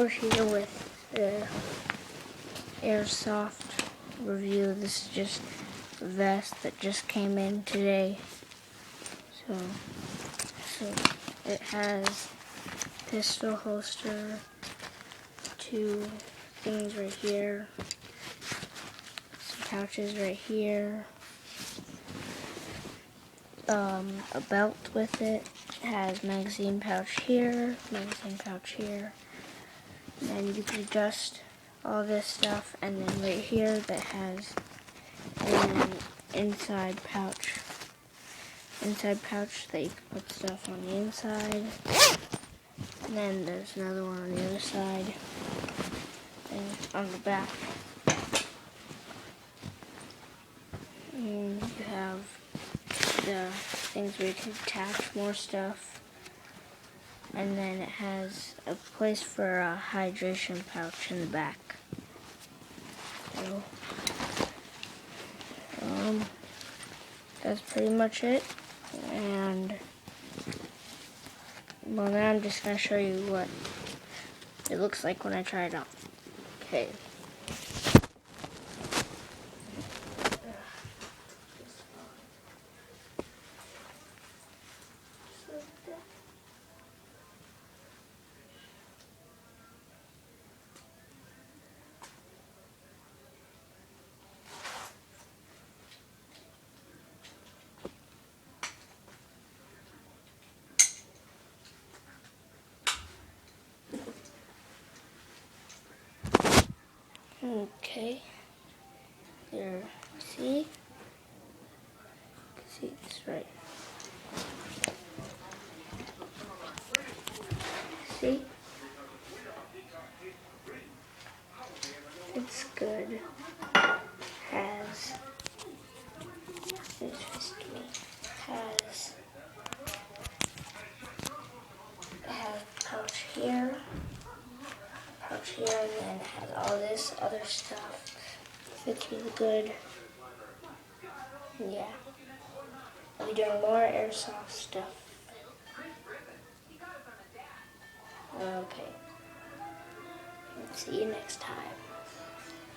we're here with the Airsoft review. This is just a vest that just came in today. So it has pistol holster, two things right here, some pouches right here, a belt with it. It has magazine pouch here, magazine pouch here. And then you can adjust all this stuff, and then right here that has an inside pouch that you can put stuff on the inside. And then there's another one on the other side and on the back. And you have the things where you can attach more stuff. And then it has a place for a hydration pouch in the back. So, that's pretty much it. And well, now I'm just going to show you what it looks like when I try it on. Okay. Okay, there, see this right, see, it's good, has pouch here, and then it has all this other stuff. Fits really good. Yeah. I'll be doing more Airsoft stuff. Okay. See you next time.